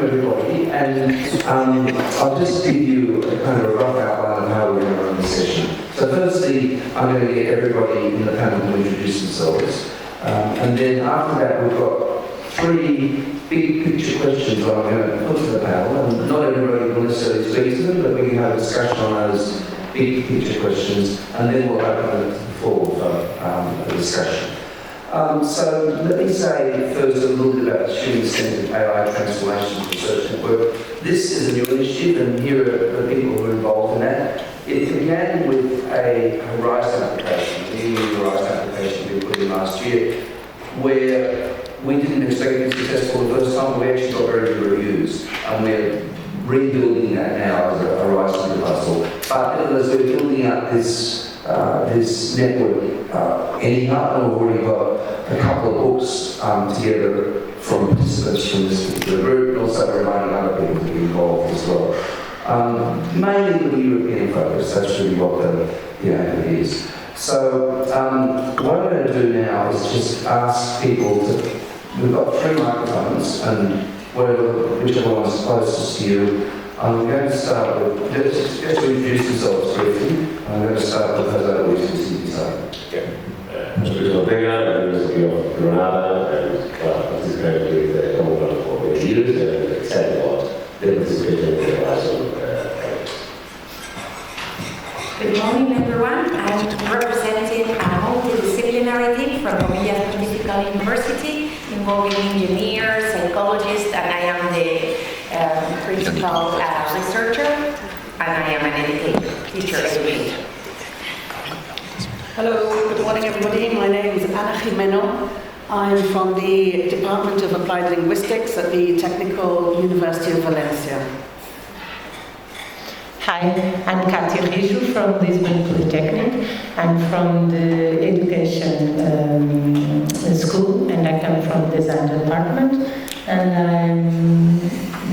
everybody, and I'll just give you a kind of a rough outline of how we're going to run this session. So firstly, I'm going to get everybody in the panel to introduce themselves, and then after that we've got 3 big picture questions I'm going to put to the panel, and not everybody will necessarily speak to them, but we can have a discussion on those big picture questions, and then we'll open it forward for a discussion. So let me say first a little bit about the Student-Centered AI Transformation Research Network. This is a new initiative, and here are the people who are involved in that. It began with a Horizon application, the EU Horizon application we put in last year, where we didn't expect to be successful the first time. We actually got very good reviews, and we're rebuilding that now as a Horizon puzzle. But as we're building up this network anyhow, and we've already got a couple of books together from participants from this particular group, and also reminding other people to be involved as well. Mainly with European focus, that's really what the aim is. So what I'm going to do now is just ask people to, we've got 3 microphones, and whichever one is closest to you. I'm going to start with, just to introduce yourselves briefly, I'm going to start with Jose Luis Vicsilaki. José Ortega, University of Granada, and participated with the Commonwealth for many years, and excited about the participation in the Horizon project. Good morning, everyone. I'm representing a multidisciplinary team from Comillas Pontifical University, involving engineers, psychologists, and I am the principal researcher, and I am an teacher educator. Hello, good morning everybody. My name is Ana Gimeno. I'm from the Department of Applied Linguistics at the Technical University of Valencia. Hi, I'm Cátia Rijo from Lisbon Polytechnic. I'm from the education school, and I come from the design department, and I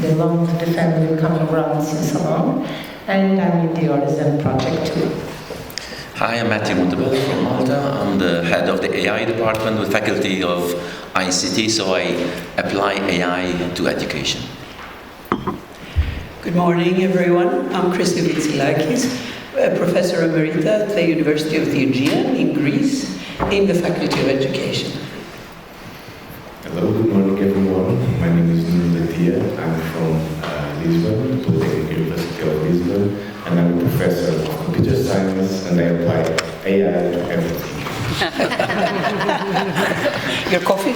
belong to the family Common Ground since long, and I'm in the Horizon project too. Hi, I'm Montebello from Malta. I'm the head of the AI department with faculty of ICT, so I apply AI to education. Good morning, everyone. I'm Chryssi Vitsilaki, Professor Emerita at the University of the Aegean in Greece, in the Faculty of Education. Hello, good morning, everyone. My name is Anastasia. I'm from Lisbon, Politecnic University of Lisbon, and I'm a professor of computer science, and I apply AI to everything. Your coffee?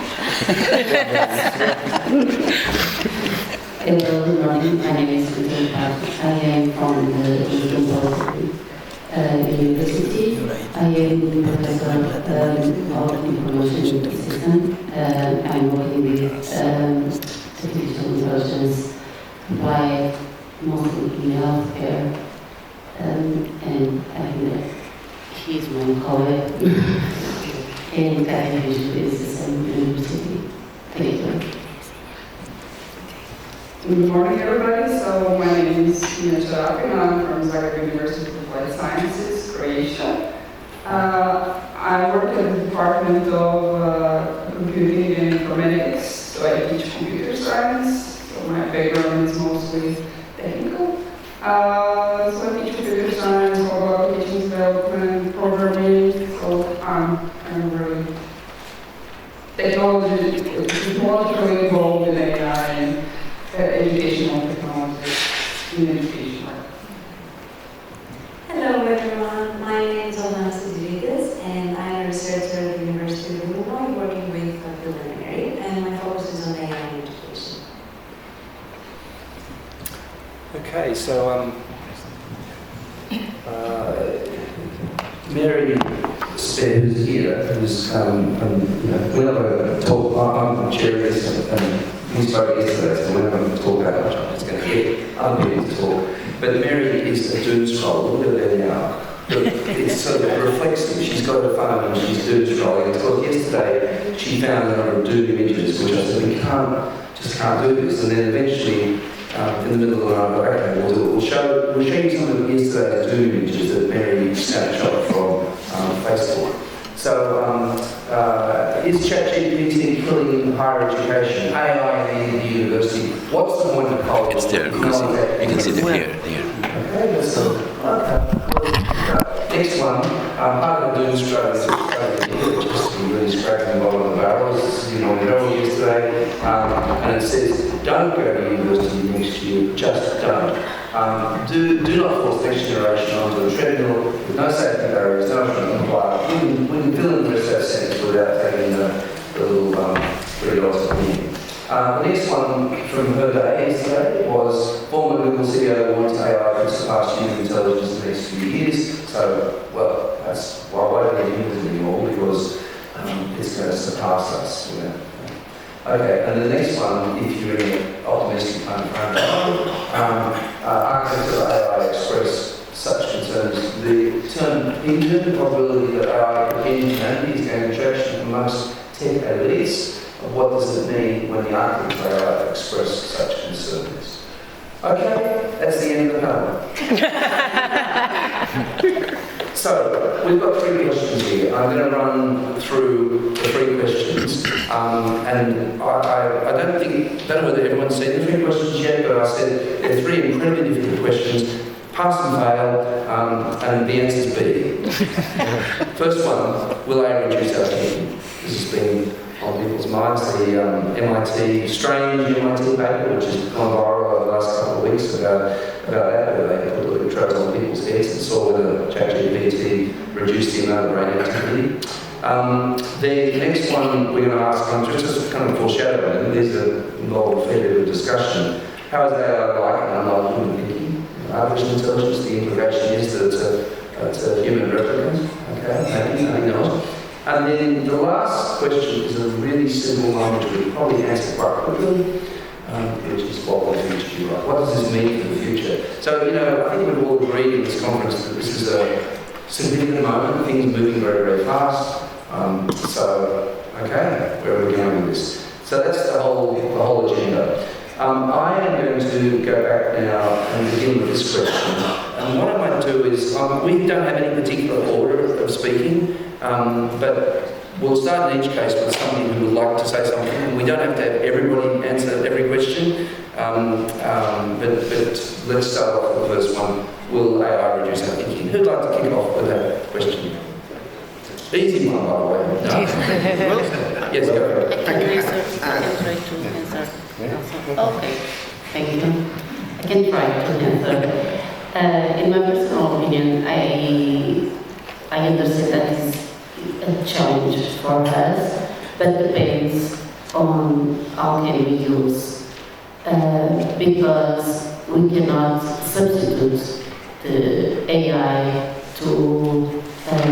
Hello, good morning. My name is Richard. I am from the Polytechnic University. I am professor of information system. I'm working with artificial intelligence applied mostly in healthcare, and I think that he's my colleague and Cátia is the same university. Thank you. Good morning, everybody. So my name is Žiljak, and I'm from Zagreb University of Applied Sciences, Croatia. I work in the Department of Computing and Informatics, so I teach computer science. So my background is mostly technical. So I teach computer science, mobile application development, programming. So I'm really technologically involved in AI and educational technology in education. Hello, everyone. My name is Olga, and I'm a researcher at the University of Illinois working with Plenary, and my focus is on AI in education. Okay, so Mary Spare, who's here, who's we're not going to talk. I'm chair of this, and we spoke yesterday, so we're not going to talk that much. I'm just going to get other people to talk. But Mary is a doom scroller. Look at her now. It's sort of reflexive. She's got her phone and she's doom scrolling. Because yesterday she found a number of doom images, which I said, we just can't do this. And then eventually, in the middle of the night, I thought, okay, we'll do it. We'll show you some of yesterday's doom images that Mary snapshot from Facebook. So, is ChatGPT killing higher education? AI in the university? What's the point of cold? It's there, you can see it here. Okay, that's good. Next one, part of the doom strategy, just to really scraping the bottom of the barrel, this is on the Herald yesterday, and it says, don't go to university next year, just don't. Do not force the next generation onto a treadmill with no safety barriers, no compliance. We can fill in the rest of that sentence without taking the little $3 opinion. The next one from her day yesterday was former Google CEO wants AI to surpass human intelligence in the next few years. So, well, that's why don't we use it anymore, because it's going to surpass us. You know. Okay, and the next one, if you're in an optimistic frame, architects of AI express such concerns. The term hidden, the probability that AI in humanity is gaining traction amongst tech elites. What does it mean when the architects of AI express such concerns? Okay, that's the end of the panel. So, we've got 3 questions here. I'm going to run through the 3 questions. And I don't know whether everyone's seen the 3 questions yet, but I said they're 3 incredibly difficult questions. Pass and fail, and the answer's B. First one, will AI reduce our thinking? This has been on people's minds. The strange MIT paper, which has gone viral over the last couple of weeks about that, where they put electrodes on people's heads and saw whether ChatGPT reduced the amount of brain activity. The next one we're going to ask, just kind of foreshadowing, these are involved a fair bit of discussion. How is AI like and unlike human thinking? Artificial intelligence, the implication is that it's a human replicant. Okay, maybe not. And then the last question is a really simple one, which we probably answer quite quickly, which is what will the future be like? What does this mean for the future? So, I think we've all agreed in this conference that this is a significant moment, things moving very, very fast. Okay, where are we going with this? So that's the whole agenda. I am going to go back now and begin with this question. And what I might do is, we don't have any particular order of speaking, but we'll start in each case with somebody who would like to say something. We don't have to have everybody answer every question, but let's start off with the first one. Will AI reduce our thinking? Who'd like to kick off with that question? Easy one, by the way. No. Yes, go ahead. I can try to answer. Okay, thank you. I can try to answer. In my personal opinion, I understand that it's a challenge for us, but depends on how can we use, because we cannot substitute the AI to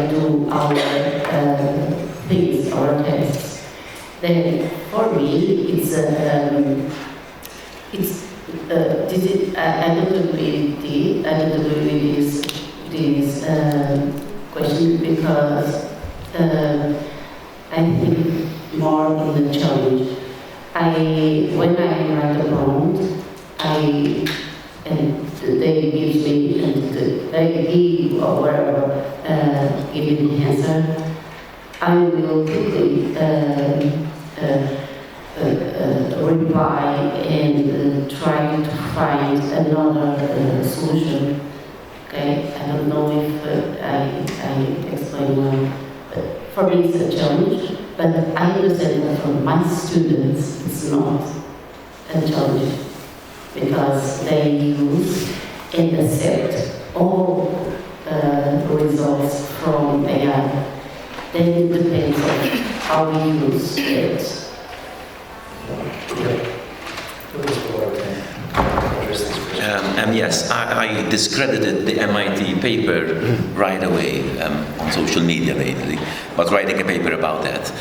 do our things, our tests. Then, for me, I don't agree with this question, because I think more in the challenge. When I write a prompt, and they give me, and they give or whatever, give me the answer, I will quickly reply and try to find another solution. Okay, I don't know if I explain well, but for me it's a challenge, but I understand that for my students it's not a challenge, because they use and accept all results from AI. Then it depends on how we use it. Yes, I discredited the MIT paper right away on social media lately, but writing a paper about that.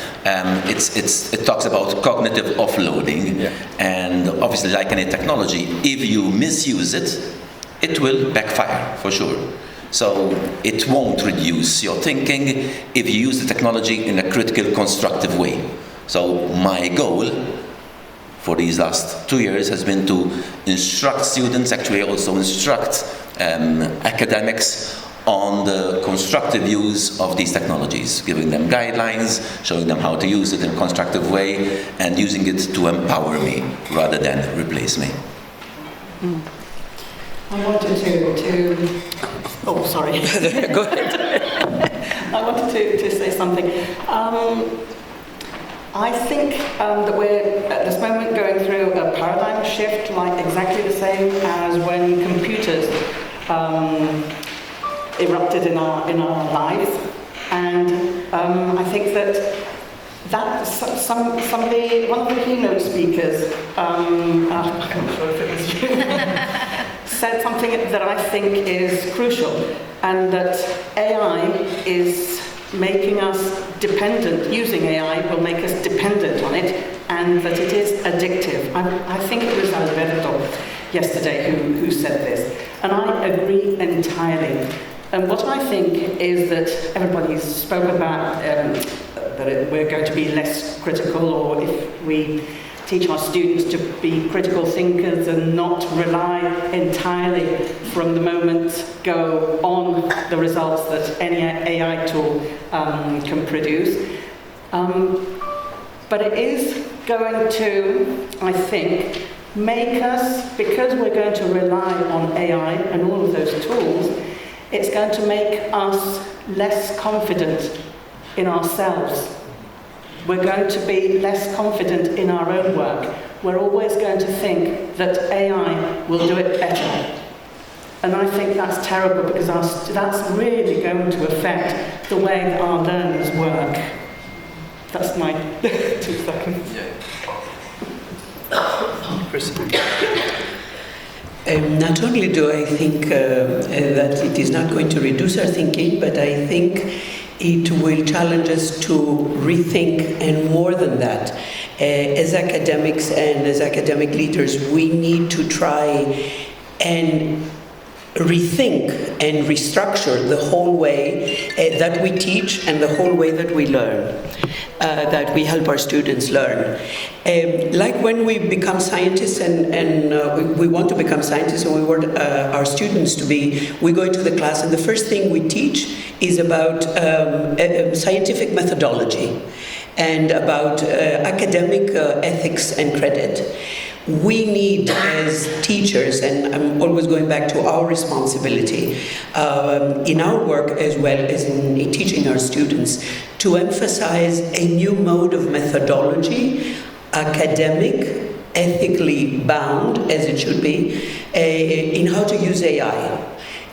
It talks about cognitive offloading, and obviously, like any technology, if you misuse it, it will backfire for sure. So it won't reduce your thinking if you use the technology in a critical, constructive way. So my goal for these last 2 years has been to instruct students, actually also instruct academics on the constructive use of these technologies, giving them guidelines, showing them how to use it in a constructive way, and using it to empower me rather than replace me. I wanted to oh, sorry. Go ahead. I wanted to say something. I think that we're at this moment going through a paradigm shift, like exactly the same as when computers erupted in our lives, and I think that one of the keynote speakers, I'm not sure if it was you, said something that I think is crucial, and that AI is making us dependent, using AI will make us dependent on it, and that it is addictive. I think it was Rector yesterday who said this, and I agree entirely. And what I think is that everybody spoke about that we're going to be less critical, or if we teach our students to be critical thinkers and not rely entirely from the moment go on the results that any AI tool can produce. But it is going to, I think, make us, because we're going to rely on AI and all of those tools, it's going to make us less confident in ourselves. We're going to be less confident in our own work. We're always going to think that AI will do it better. And I think that's terrible, because that's really going to affect the way that our learners work. That's my 2 seconds. Not only do I think that it is not going to reduce our thinking, but I think it will challenge us to rethink, and more than that. As academics and as academic leaders, we need to try and rethink and restructure the whole way that we teach and the whole way that we learn, that we help our students learn. Like when we become scientists and we want to become scientists and we want our students to be, we go into the class and the first thing we teach is about scientific methodology and about academic ethics and credit. We need, as teachers, and I'm always going back to our responsibility in our work as well as in teaching our students, to emphasize a new mode of methodology, academic, ethically bound, as it should be, in how to use AI.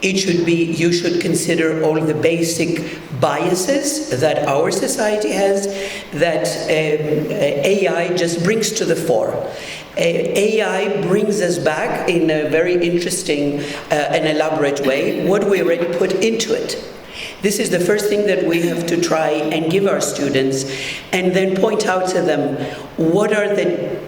It should be, you should consider all the basic biases that our society has, that AI just brings to the fore. AI brings us back in a very interesting and elaborate way what we already put into it. This is the first thing that we have to try and give our students, and then point out to them what are the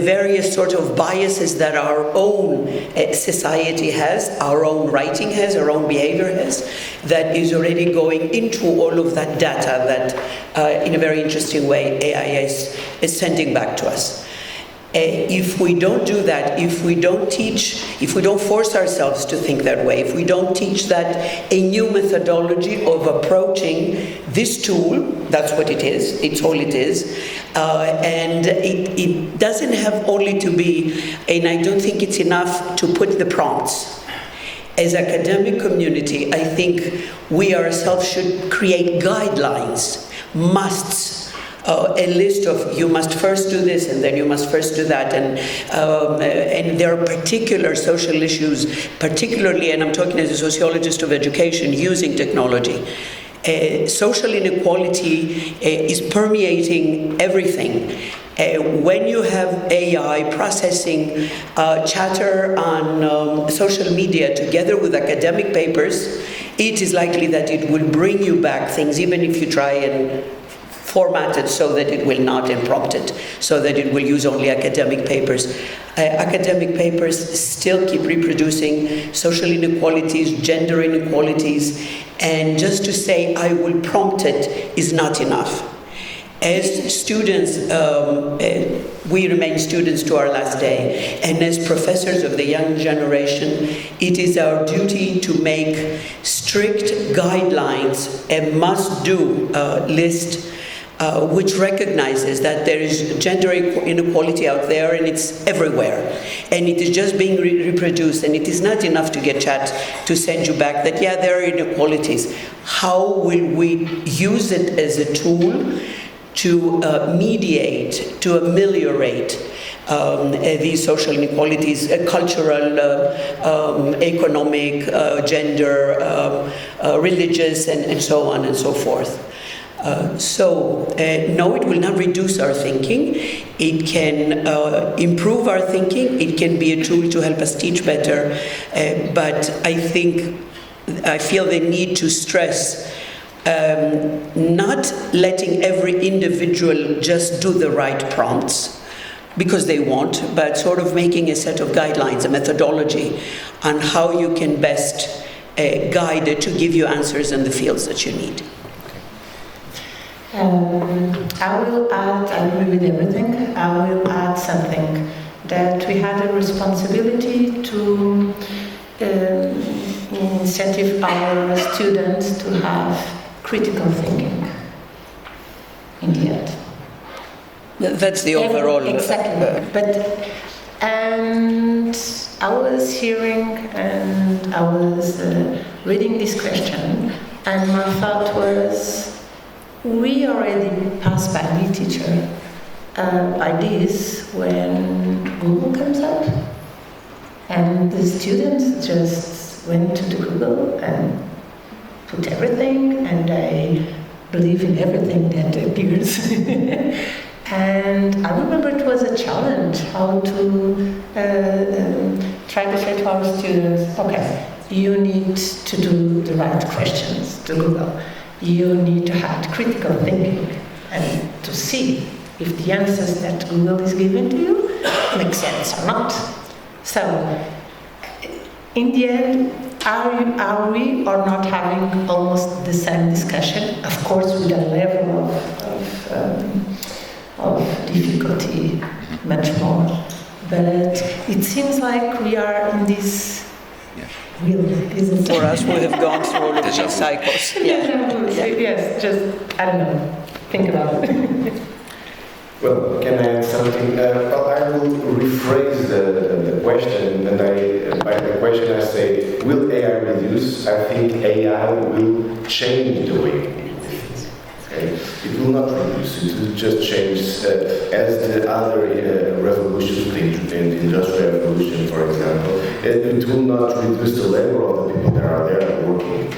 various sort of biases that our own society has, our own writing has, our own behavior has, that is already going into all of that data that, in a very interesting way, AI is sending back to us. If we don't do that, if we don't teach, if we don't force ourselves to think that way, if we don't teach that a new methodology of approaching this tool, that's what it is, it's all it is, and it doesn't have only to be, and I don't think it's enough to put the prompts. As academic community, I think we ourselves should create guidelines, musts, a list of you must first do this and then you must first do that, and there are particular social issues, particularly, and I'm talking as a sociologist of education, using technology. Social inequality is permeating everything. When you have AI processing chatter on social media together with academic papers, it is likely that it will bring you back things, even if you try and format it so that it will not, and prompt it so that it will use only academic papers. Academic papers still keep reproducing social inequalities, gender inequalities, and just to say I will prompt it is not enough. As students, we remain students to our last day, and as professors of the young generation, it is our duty to make strict guidelines, a must-do list which recognizes that there is gender inequality out there and it's everywhere. And it is just being reproduced, and it is not enough to get chat to send you back that, yeah, there are inequalities. How will we use it as a tool to mediate, to ameliorate these social inequalities, cultural, economic, gender, religious, and so on and so forth. No, it will not reduce our thinking. It can improve our thinking. It can be a tool to help us teach better. But I feel the need to stress not letting every individual just do the right prompts, because they won't, but sort of making a set of guidelines, a methodology on how you can best guide it to give you answers in the fields that you need. I will add, I agree with everything, I will add something, that we had a responsibility to incentive our students to have critical thinking in the end. That's the overall. Exactly. But and I was hearing and I was reading this question, and my thought was, we already passed by literature by this when Google comes up, and the students just went to the Google and put everything, and I believe in everything that appears. And I remember it was a challenge how to try to say to our students, okay, you need to do the right questions to Google. You need to have critical thinking and to see if the answers that Google is giving to you make sense or not. So, in the end, are we or not having almost the same discussion? Of course, with a level of difficulty, much more. But it seems like we are in this wheel, isn't it? For us, we have gone through all of these cycles. Yes, just, I don't know, think about it. Well, can I add something? Well, I will rephrase the question, and by the question I say, will AI reduce? I think AI will change the way we do things. Okay? It will not reduce, it will just change, as the other revolutions, the Industrial Revolution, for example, it will not reduce the labor of the people that are there working.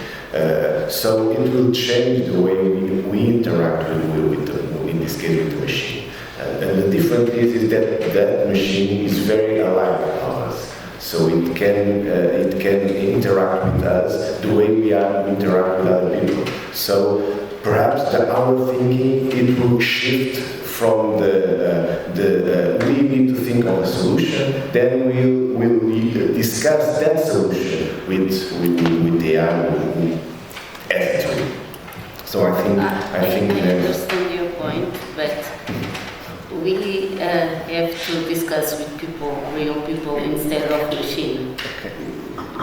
So it will change the way we interact in this case, with the machine. And the difference is that that machine is very alike of us, so it can interact with us the way we interact with other people. So perhaps our thinking, it will shift from we need to think of a solution, then we'll discuss that solution with the AI attitude. So I think I understand your point, but we have to discuss with people, real people, instead of machine. Okay.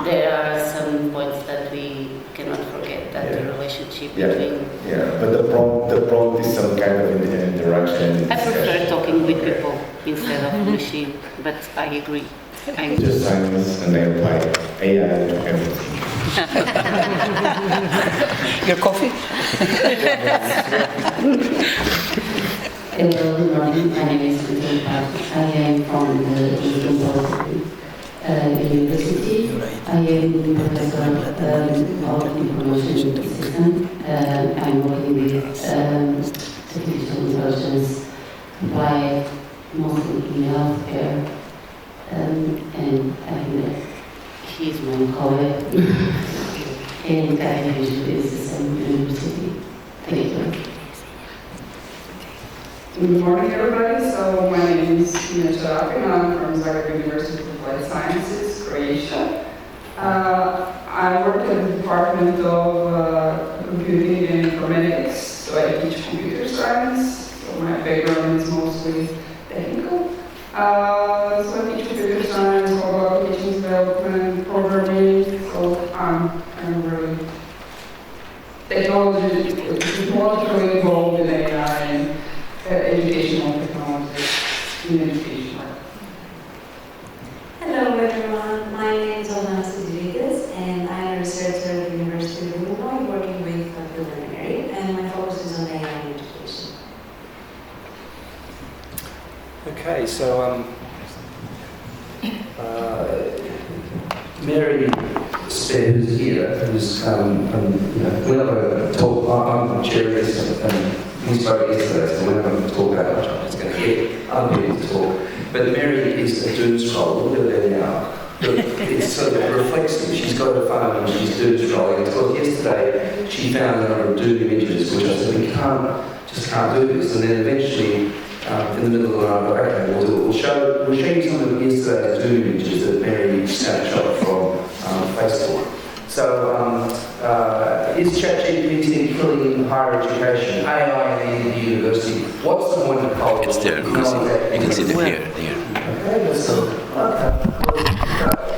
There are some points that we cannot forget, that the relationship between... Yeah, but the prompt is some kind of interaction. I prefer talking with people instead of machine, but I agree. Just silence and then reply AI to everything. Your coffee? Hello, good morning. My name is Richard. I am from the Lisbon University. I am professor of information system. I'm working with artificial intelligence applied mostly in healthcare. And I think that he's my colleague. And Cátia is the same university. Thank you. Good morning, everybody. So my name is Žiljak, and I'm from Zagreb University of Applied Sciences, Croatia. I work at the Department of Computing and Informatics, so I teach computer science. So my background is mostly technical. So I teach computer science, mobile application development, programming. So I'm really technology more involved in AI and educational technology in education. Hello everyone, my name is Olga Tzirides and I'm a researcher at the University of Illinois working with Plenary, and my focus is on AI in education. Okay, so Mary Spare, who's here, who's we'll have a talk. I'm chair of this, and we spoke yesterday, so we're not going to talk that much. I'm just going to get other people to talk. But Mary is a doom scroll. Look at her there now. Look, it's sort of reflexive. She's got her phone and she's doom scrolling. Because yesterday she found a number of doom images, which I said, we can't do this. And then eventually, in the middle of the night, I thought, okay, we'll do it. We'll show you some of yesterday's doom images that Mary snapshot from Facebook. So, is ChatGPT killing higher education? AI in the university? What's the point of college? It's there. You can see it here. Okay, let's go.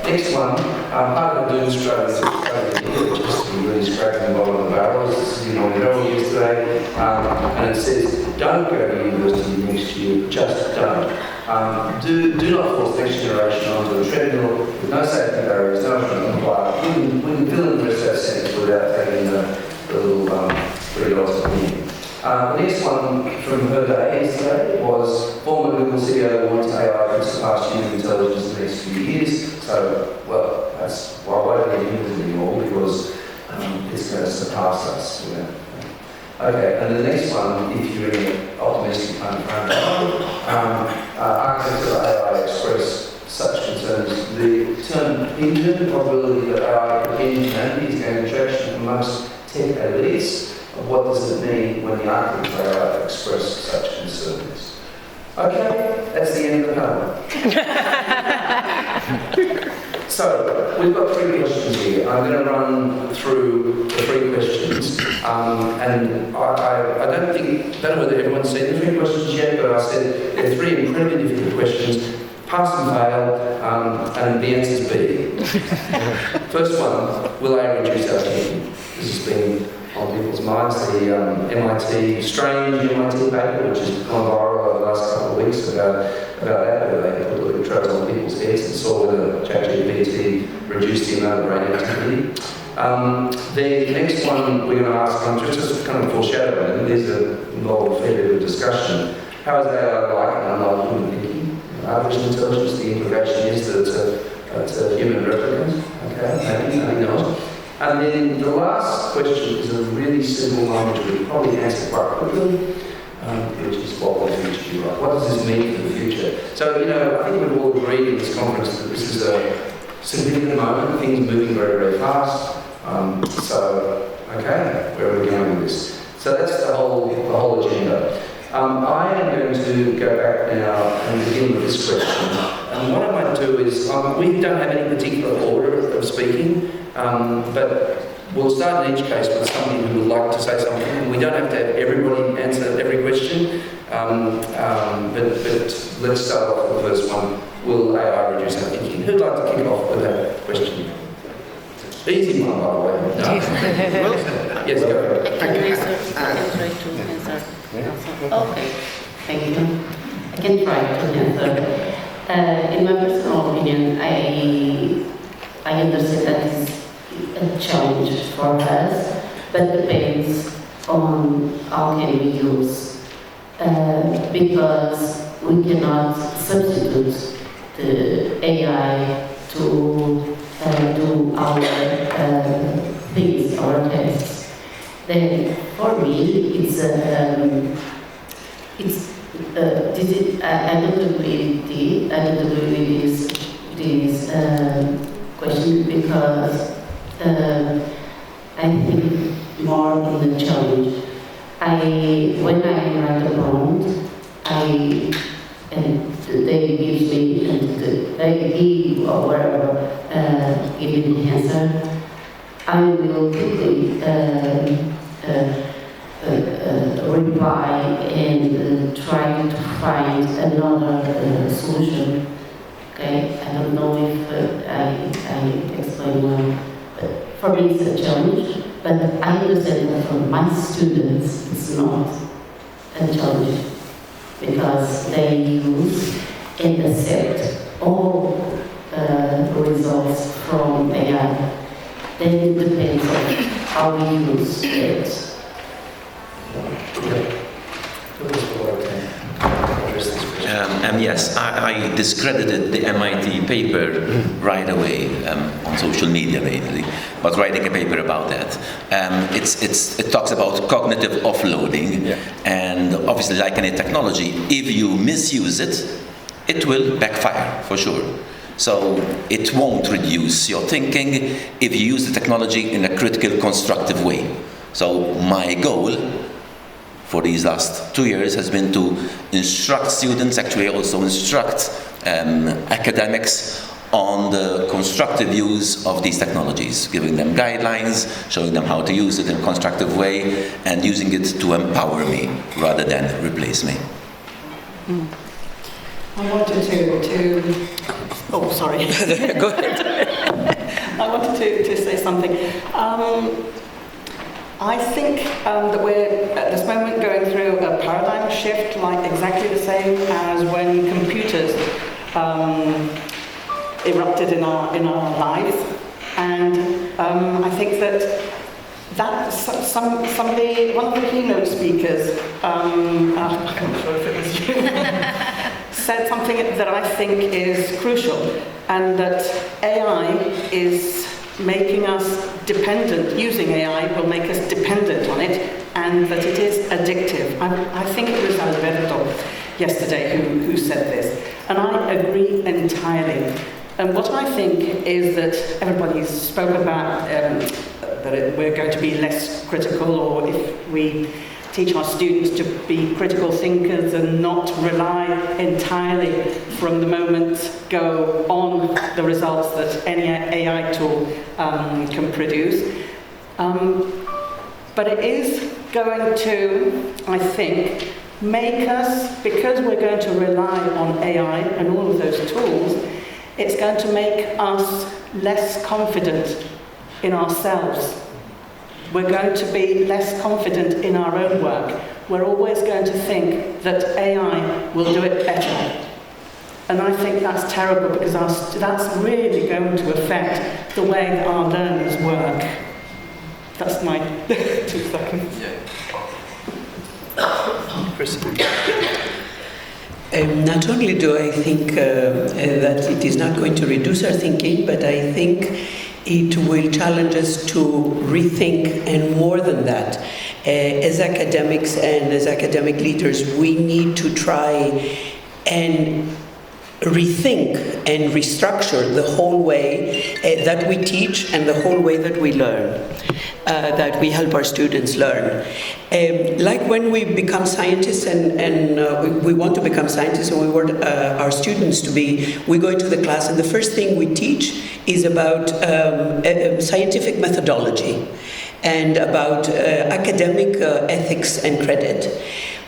Next one, part of the doom scrolling, just to be really scraping the bottom of the barrel. This is on Herald yesterday, and it says, don't go to university next year, just don't. Do not force the next generation onto a treadmill with no safety barriers, no comply. We can fill in the rest of that sentence without taking the little $3 per year. The next one from her day yesterday was former Google CEO wants AI to surpass human intelligence in the next few years. So, well, that's why don't we use it anymore, because it's going to surpass us. You know. Okay, and the next one, if you're in an optimistic frame, architects of AI express such concerns. The term hidden probability that AI in humanity is gaining traction amongst tech elites. What does it mean when the architects of AI express such concerns? Okay, that's the end of the panel. So, we've got 3 questions here. I'm going to run through the 3 questions. And I don't know whether everyone's seen the 3 questions yet, but I said they're 3 incredibly difficult questions. Pass and fail, and the answer's B. First one, will AI reduce our thinking? This has been on people's minds. The MIT, strange MIT paper, which has gone viral over the last couple of weeks about that, where they put electrodes on people's heads and saw whether ChatGPT reduced the amount of brain activity. The next one we're going to ask, just kind of foreshadowing, these involve a fair bit of discussion. How is AI like and unlike human thinking? Artificial intelligence, the implication is that it's a human replicant. Okay, maybe not. And then the last question is a really simple one, which we can probably answer quite quickly, which is what will the future be like? What does this mean for the future? So, I think we've all agreed in this conference that this is a significant moment, things moving very, very fast. Okay, where are we going with this? So that's the whole agenda. I am going to go back now and begin with this question. And what I might do is, we don't have any particular order of speaking, but we'll start in each case with somebody who would like to say something. We don't have to have everybody answer every question, but let's start off with the first one. Will AI reduce our thinking? Who'd like to kick off with that question? Easy one, by the way. No. Yes, go ahead. I can try to answer. Okay, thank you. I can try to answer. In my personal opinion, I understand that it's a challenge for us, but depends on how can we use. Because we cannot substitute the AI to do our things, our tests. Then, for me, I don't agree with this question, because I think more in the challenge. When I write a prompt, and they give me, and they give or whatever, give me the answer, I will quickly reply and try to find another solution. Okay, I don't know if I explain well, but for me it's a challenge. But I understand that for my students, it's not a challenge because they use and accept all results from AI. Then it depends on how we use it. Yes, I discredited the MIT paper right away on social media, basically, but writing a paper about that. It talks about cognitive offloading, and obviously, like any technology, if you misuse it, it will backfire for sure. So it won't reduce your thinking if you use the technology in a critical, constructive way. So my goal for these last 2 years has been to instruct students, actually also instruct academics on the constructive use of these technologies, giving them guidelines, showing them how to use it in a constructive way, and using it to empower me rather than replace me. I wanted to oh, sorry. Go ahead. I wanted to say something. I think that we're at this moment going through a paradigm shift, like exactly the same as when computers erupted in our lives, and I think that somebody, one of the keynote speakers, I'm not sure if it was you, said something that I think is crucial, and that AI is making us dependent, using AI will make us dependent on it, and that it is addictive. I think it was Rector yesterday who said this, and I agree entirely. And what I think is that everybody's spoke about that we're going to be less critical, or if we teach our students to be critical thinkers and not rely entirely from the moment go on the results that any AI tool can produce. But it is going to, I think, make us, because we're going to rely on AI and all of those tools, it's going to make us less confident in ourselves. We're going to be less confident in our own work. We're always going to think that AI will do it better. And I think that's terrible, because that's really going to affect the way that our learners work. That's my 2 seconds. Chryssi. Not only do I think that it is not going to reduce our thinking, but I think it will challenge us to rethink, and more than that, as academics and as academic leaders, we need to try and rethink and restructure the whole way that we teach and the whole way that we learn, that we help our students learn. Like when we become scientists and we want to become scientists, and we want our students to be, we go into the class and the first thing we teach is about scientific methodology and about academic ethics and credit.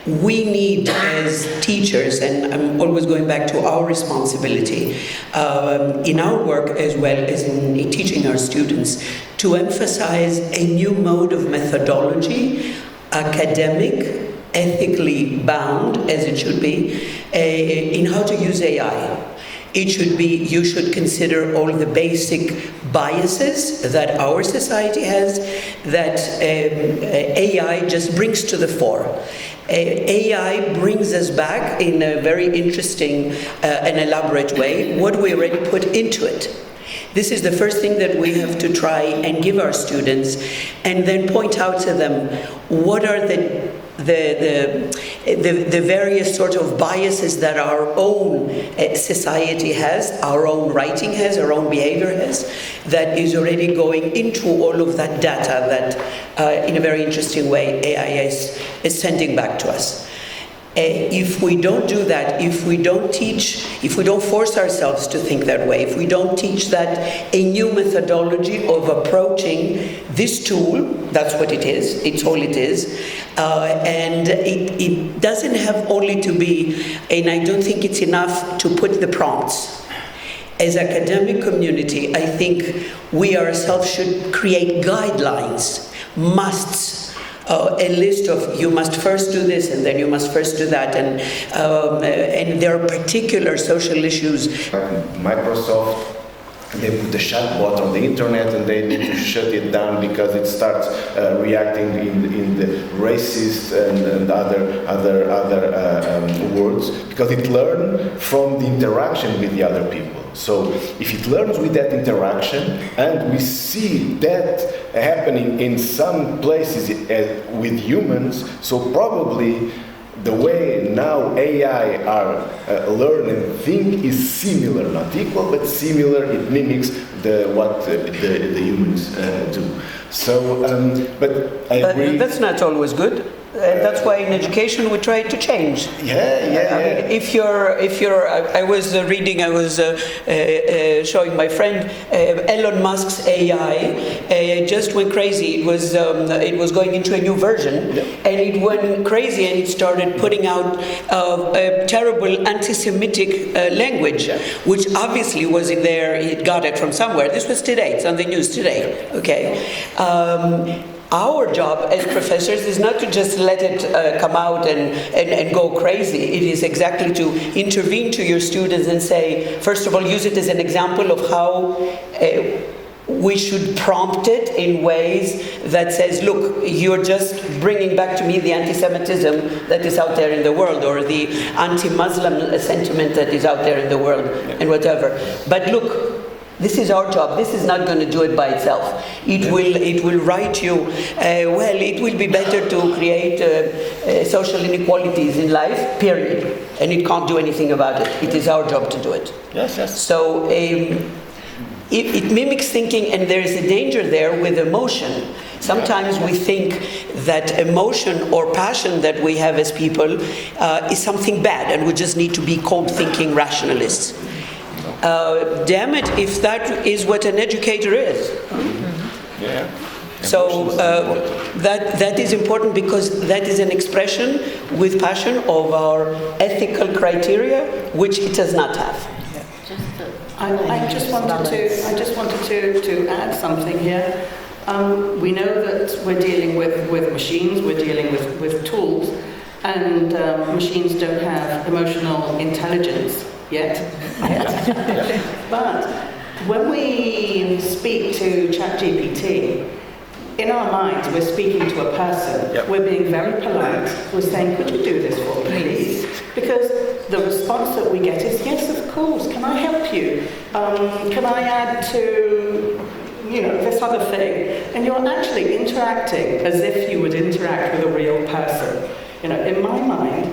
We need, as teachers, and I'm always going back to our responsibility in our work as well as in teaching our students, to emphasize a new mode of methodology, academic, ethically bound, as it should be, in how to use AI. It should be, you should consider all the basic biases that our society has, that AI just brings to the fore. AI brings us back in a very interesting and elaborate way what we already put into it. This is the first thing that we have to try and give our students, and then point out to them what are the various sort of biases that our own society has, our own writing has, our own behavior has, that is already going into all of that data that, in a very interesting way, AI is sending back to us. If we don't do that, if we don't teach, if we don't force ourselves to think that way, if we don't teach that a new methodology of approaching this tool, that's what it is, it's all it is, and it doesn't have only to be, and I don't think it's enough to put the prompts. As academic community, I think we ourselves should create guidelines musts. A list of you must first do this and then you must first do that, and there are particular social issues. Microsoft, they put the chatbot on the internet and they need to shut it down because it starts reacting in the racist and other words, because it learns from the interaction with the other people. So if it learns with that interaction, and we see that happening in some places with humans, so probably the way now AI are learn and think is similar, not equal, but similar. It mimics what the humans do. So, but I agree. That's not always good. That's why in education we try to change. Yeah. I was reading, I was showing my friend Elon Musk's AI just went crazy. It was going into a new version, and it went crazy, and it started putting out a terrible anti-Semitic language, which obviously was in there. It got it from somewhere. This was today. It's on the news today. Okay. Our job as professors is not to just let it come out and go crazy. It is exactly to intervene to your students and say, first of all, use it as an example of how we should prompt it in ways that says, look, you're just bringing back to me the anti-Semitism that is out there in the world, or the anti-Muslim sentiment that is out there in the world, and whatever. But look, this is our job. This is not going to do it by itself. It will write you, well, it will be better to create social inequalities in life, period. And it can't do anything about it. It is our job to do it. Yes. So it mimics thinking, and there is a danger there with emotion. Sometimes we think that emotion or passion that we have as people is something bad, and we just need to be cold-thinking rationalists. Damn it, if that is what an educator is. Yeah. So that is important, because that is an expression with passion of our ethical criteria, which it does not have. I just wanted to add something here. We know that we're dealing with machines, we're dealing with tools, and machines don't have emotional intelligence yet. But when we speak to ChatGPT, in our minds we're speaking to a person. We're being very polite. We're saying, could you do this for me, please? Because the response that we get is, yes, of course, can I help you? Can I add to, this other thing? And you're actually interacting as if you would interact with a real person. In my mind,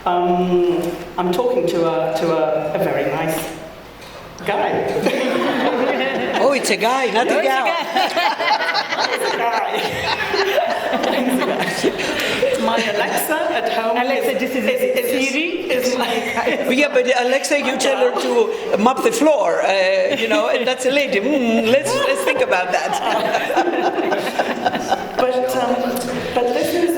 I'm talking to a very nice guy. Oh, it's a guy, not a gal. It's a guy. My Alexa at home. Alexa, this is Siri. Is like. Yeah, but Alexa, you tell her to mop the floor, and that's a lady. Let's think about that. But this is,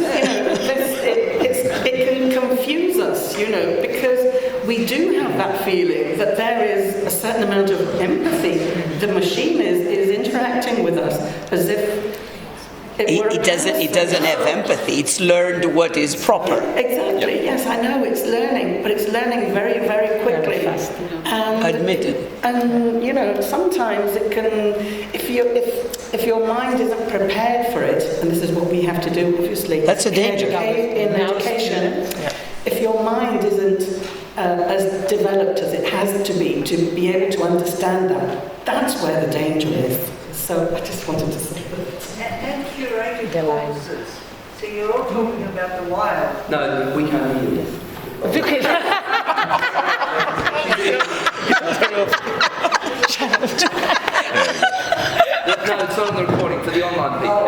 it can confuse us, because we do have that feeling that there is a certain amount of empathy. The machine is interacting with us as if it doesn't have empathy. It's learned what is proper. Exactly. Yes, I know it's learning, but it's learning very, very quickly. Admitted. And sometimes it can, if your mind isn't prepared for it, and this is what we have to do, obviously. That's a danger. In education, if your mind isn't as developed as it has to be able to understand that, that's where the danger is. So I just wanted to say that. And curated courses. So you're all talking about the wild. No, we can't hear you. No, it's on the recording for the online people.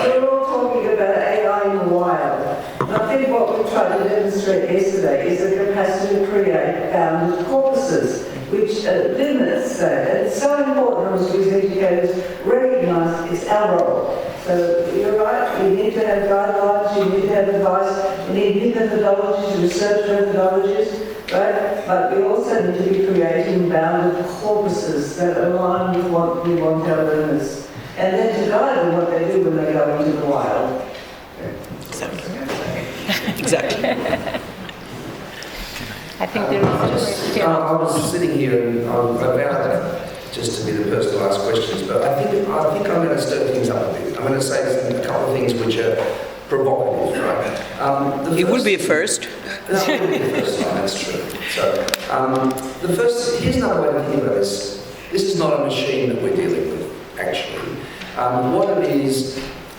We're all talking about AI in the wild. I think what we tried to demonstrate yesterday is the capacity to create bounded corpuses, which limits that. And it's so important as we educators recognise it's our role. So you're right, we need to have guidelines, you need to have advice, you need new methodologies, research methodologies, right? But we also need to be creating bounded corpuses that align with what we want our learners and then to guide them what they do when they go into the wild. Exactly. I think there is a question. I was sitting here and I found that just to be the person to ask questions, but I think I'm going to stir things up a bit. I'm going to say a couple of things which are provocative, right? It would be a first. That would be the first time, that's true. So, here's another way to think about this. This is not a machine that we're dealing with, actually. What it is,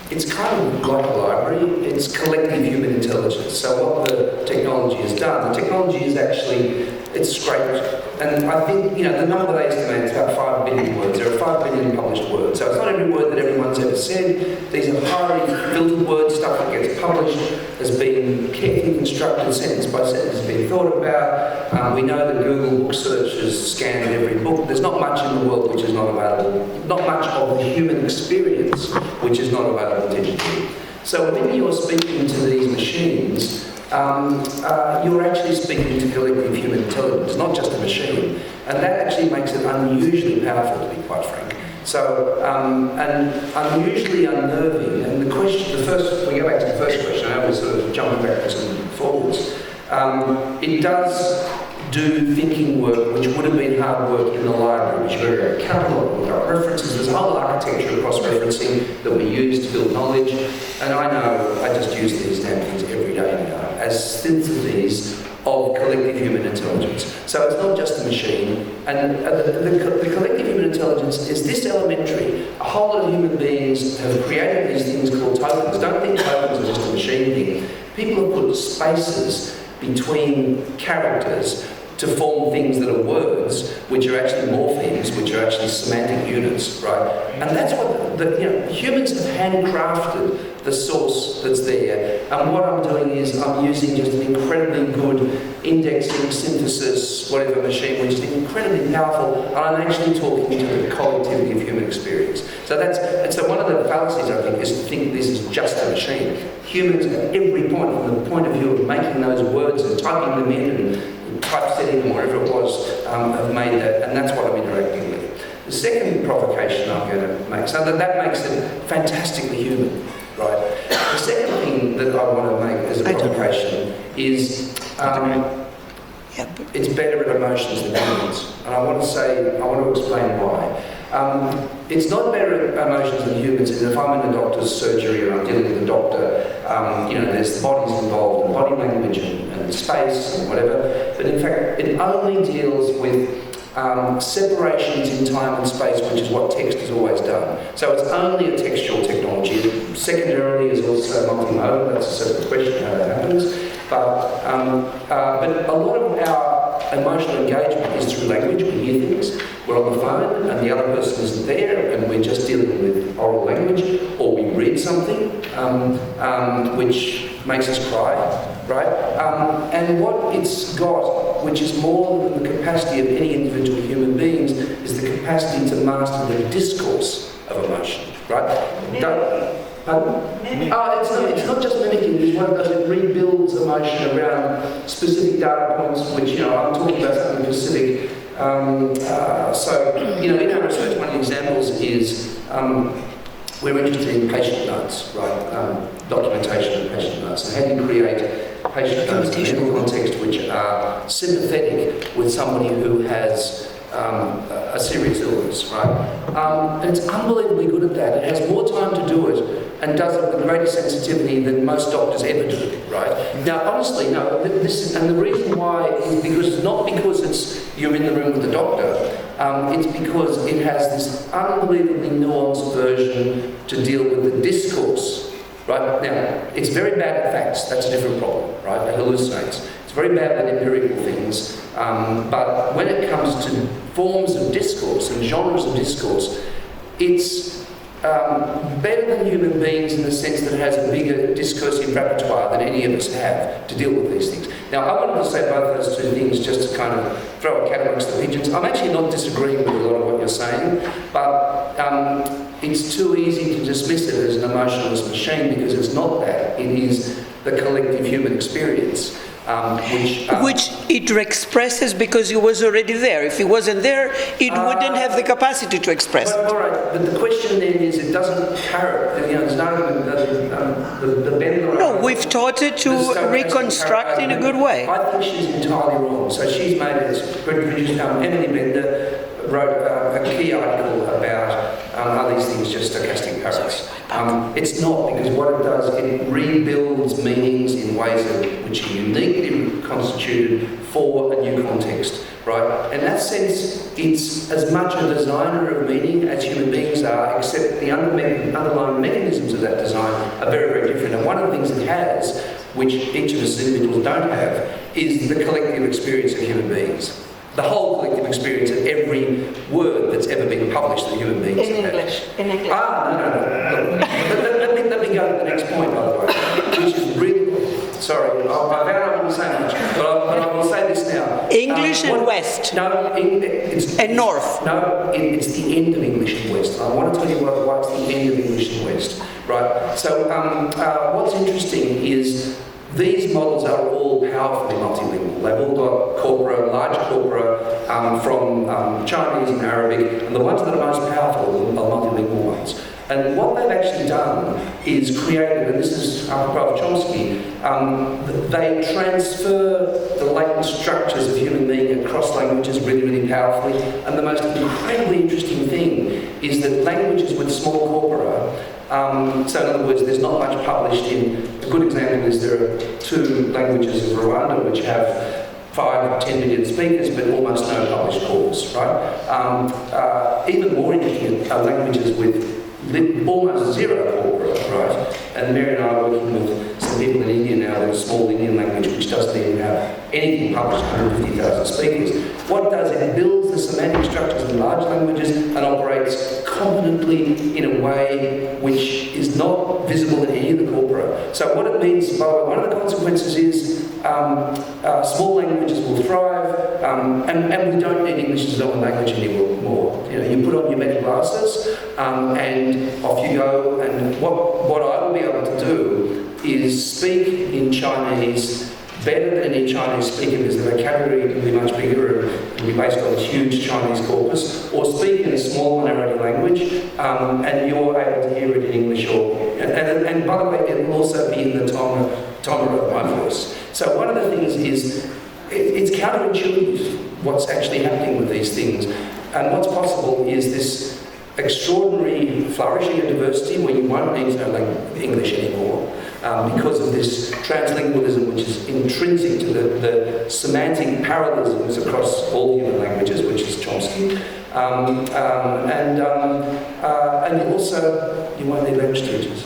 it's kind of like a library. It's collective human intelligence. So what the technology has done, the technology is actually, it's scraped. And I think, the number they estimate is about 5 billion words. There are 5 billion published words. So it's not every word that everyone's ever said. These are highly filtered words, stuff that gets published has been carefully constructed, sentence by sentence, has been thought about. We know that Google book search has scanned every book. There's not much in the world which is not available. Not much of the human experience which is not available digitally. So when you're speaking to these machines, you're actually speaking to collective human intelligence, not just a machine. And that actually makes it unusually powerful, to be quite frank. So, and unusually unnerving. And we go back to the first question, I was sort of jumping backwards and forwards. It does do thinking work which would have been hard work in the library, which we're very catalogue, we've got references, there's a whole architecture of cross-referencing that we use to build knowledge, and I know I just use these damn things every day now as syntheses of collective human intelligence. So it's not just a machine, and the collective human intelligence is this elementary. A whole lot of human beings have created these things called tokens. Don't think tokens are just a machine thing. People have put spaces between characters to form things that are words, which are actually morphemes, which are actually semantic units, right? And that's what humans have handcrafted the source that's there. And what I'm doing is I'm using just an incredibly good indexing, synthesis, whatever machine, which is incredibly powerful, and I'm actually talking to the collectivity of human experience. So one of the fallacies, I think, is to think this is just a machine. Humans at every point, from the point of view of making those words and typing them in and typesetting them, whatever it was, have made that, and that's what I'm interacting with. The second provocation I'm going to make, so that makes it fantastically human, right? The second thing that I want to make as a provocation is it's better at emotions than humans, and I want to explain why. It's not better at emotions than humans. If I'm in a doctor's surgery and I'm dealing with a doctor, there's the bodies involved, and body language and space and whatever. But in fact, it only deals with separations in time and space, which is what text has always done. So it's only a textual technology. Secondarily is also multimodal. That's a separate question how that happens. But a lot of our emotional engagement is through language. We hear things. We're on the phone and the other person isn't there, and we're just dealing with oral language, or we read something which makes us cry, right? And what it's got, which is more than the capacity of any individual human beings, is the capacity to master the discourse of emotion, right? It's not just mimicking. It's one of those that rebuilds emotion around specific data points, which, I'm talking about something specific. In our research, one of the examples is we're interested in patient notes, right? Documentation of patient notes, and how do you create patient notes in a medical context which are sympathetic with somebody who has a serious illness, right? And it's unbelievably good at that. It has more time to do it and does it with greater sensitivity than most doctors ever do, right? Now, honestly, no, and the reason why is because, not because you're in the room with the doctor, it's because it has this unbelievably nuanced version to deal with the discourse, right? Now, it's very bad at facts, that's a different problem, right? It hallucinates. It's very bad at empirical things, but when it comes to forms of discourse and genres of discourse, it's better than human beings in the sense that it has a bigger discursive repertoire than any of us have to deal with these things. Now, I wanted to say both those two things just to kind of throw a cat amongst the pigeons. I'm actually not disagreeing with a lot of what you're saying, but it's too easy to dismiss it as an emotionless machine, because it's not that. It is the collective human experience. which it expresses because it was already there. If it wasn't there, it wouldn't have the capacity to express it. All right, but the question then is, it doesn't carry, there's no, the bender. No, we've taught it to reconstruct in a good way. I think she's entirely wrong. So she's made it, produced, Emily Bender wrote a key article about are these things just stochastic parrots. It's not, because what it does, it rebuilds meanings in ways which are uniquely constituted for a new context, right? In that sense, it's as much a designer of meaning as human beings are, except the underlying mechanisms of that design are very, very different. And one of the things it has, which each of us individuals don't have, is the collective experience of human beings. The whole collective experience of every word that's ever been published that human beings have. In English. No. Let me go to the next point, by the way, which is really, sorry, I vowed I wouldn't say much, but I will say this now. English and West. No, it's... And North. No, it's the end of English and West. I want to tell you why it's the end of English and West, right? So what's interesting is these models are all powerfully multilingual. They've all got corpora, large corpora from Chinese and Arabic, and the ones that are most powerful are multilingual ones. And what they've actually done is created, and this is apropos of Chomsky, they transfer the latent structures of human being across languages really, really powerfully. And the most incredibly interesting thing is that languages with small corpora, so in other words, there's not much published in, a good example is there are 2 languages of Rwanda which have 5 to 10 million speakers, but almost no published corpus, right? Even more interesting are languages with almost zero corpora, right? And Mary and I are working with some people in India now, there's a small Indian language which doesn't even have anything published, 150,000 speakers. What it does, it builds the semantic structures in large languages and operates competently in a way which is not visible in any of the corpora. So what it means, by the way, one of the consequences is small languages will thrive, and we don't need English as a dominant language anymore. You know, you put on your metal glasses, and off you go. And what I will be able to do is speak in Chinese better than any Chinese speaker, because the vocabulary can be much bigger and be based on a huge Chinese corpus, or speak in a small minority language, and you're able to hear it in English. And by the way, it will also be in the timbre of my voice. So one of the things is, it's counterintuitive what's actually happening with these things. And what's possible is this extraordinary flourishing of diversity where you won't need to know English anymore, because of this translingualism which is intrinsic to the semantic parallelisms across all human languages, which is Chomsky. And also, you won't need language teachers.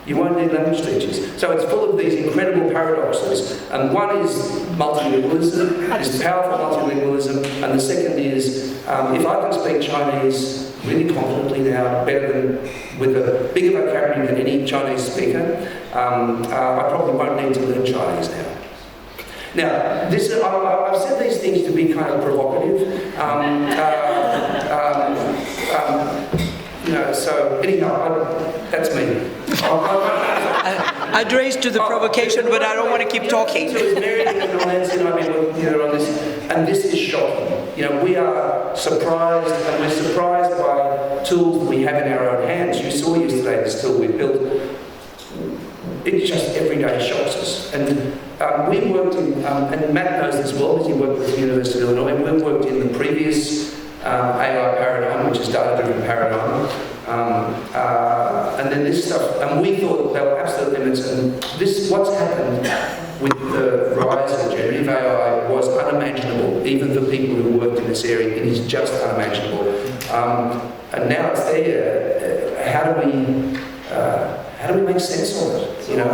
You won't need language teachers. So it's full of these incredible paradoxes. And one is multilingualism, this powerful multilingualism, and the second is, if I can speak Chinese really confidently now, better than, with a bigger vocabulary than any Chinese speaker, I probably won't need to learn Chinese now. Now, this, I've said these things to be kind of provocative. You know, so anyhow, that's me. I'd raise to the provocation, but I don't want to keep talking. So it's Mary and Olnancy and I've been working together on this, and this is shocking. You know, we are surprised, and we're surprised by tools that we have in our own hands. You saw yesterday this tool we built. It just every day shocks us. And we worked in, and Matt knows this well because he worked with the University of Illinois, we worked in the previous AI paradigm, which is data-driven paradigm. And then this stuff, and we thought there were absolute limits, and this, what's happened with the rise of generative AI was unimaginable, even for people who worked in this area. It is just unimaginable. And now it's there. How do we make sense of it? You know?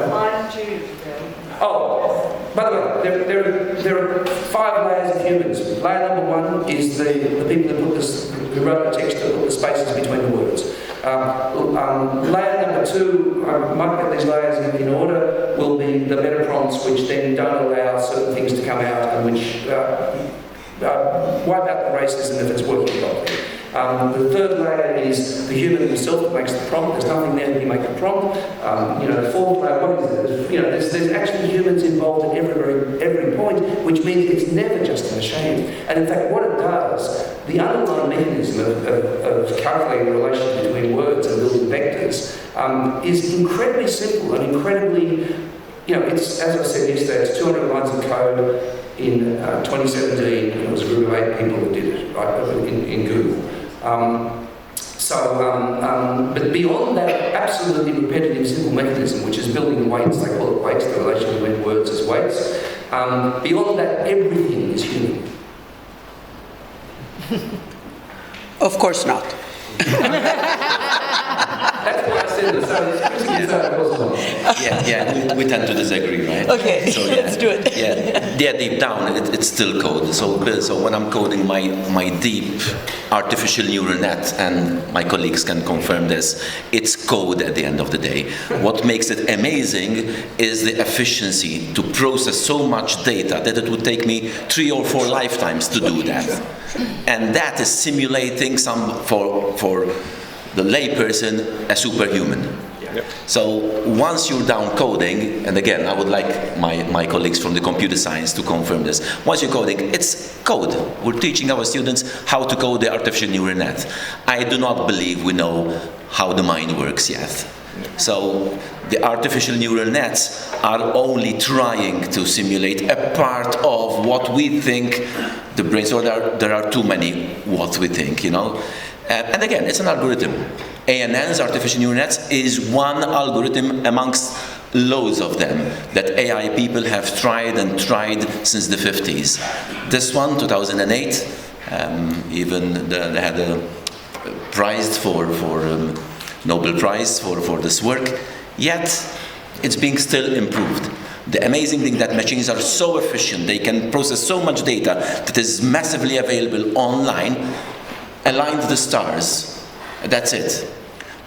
Oh, by the way, there are 5 layers of humans. Layer number 1 is the people who wrote the text that put the spaces between the words. Layer number 2, I might get these layers in order, will be the meta prompts, which then don't allow certain things to come out and which wipe out the racism if it's working properly. The third layer is the human himself that makes the prompt. There's nothing there when you make the prompt. The fourth layer, what is it? There's actually humans involved at every point, which means it's never just a machine. And in fact, what it does, the underlying mechanism of calculating the relationship between words and building vectors is incredibly simple and incredibly, it's, as I said yesterday, it's 200 lines of code in 2017. It was a group of 8 people that did it, right, in Google. But beyond that absolutely repetitive simple mechanism, which is building weights, they call it weights, the relation between words as weights, beyond that, everything is human. Of course not. That's why I said it. So we tend to disagree, right? Okay, so, let's do it. Yeah, deep down, it's still code. So when I'm coding my deep artificial neural net, and my colleagues can confirm this, it's code at the end of the day. What makes it amazing is the efficiency to process so much data that it would take me 3 or 4 lifetimes to do that. And that is simulating for the layperson a superhuman. Yep. So once you're down coding, and again, I would like my colleagues from the computer science to confirm this, once you're coding, it's code. We're teaching our students how to code the artificial neural net. I do not believe we know how the mind works yet. So the artificial neural nets are only trying to simulate a part of what we think the brain, so there are too many what we think, And again, it's an algorithm. ANN's, artificial neural nets, is one algorithm amongst loads of them that AI people have tried since the 50s. This one, 2008, even they had a prize for Nobel Prize for this work, yet it's being still improved. The amazing thing that machines are so efficient, they can process so much data that is massively available online, aligned the stars. That's it.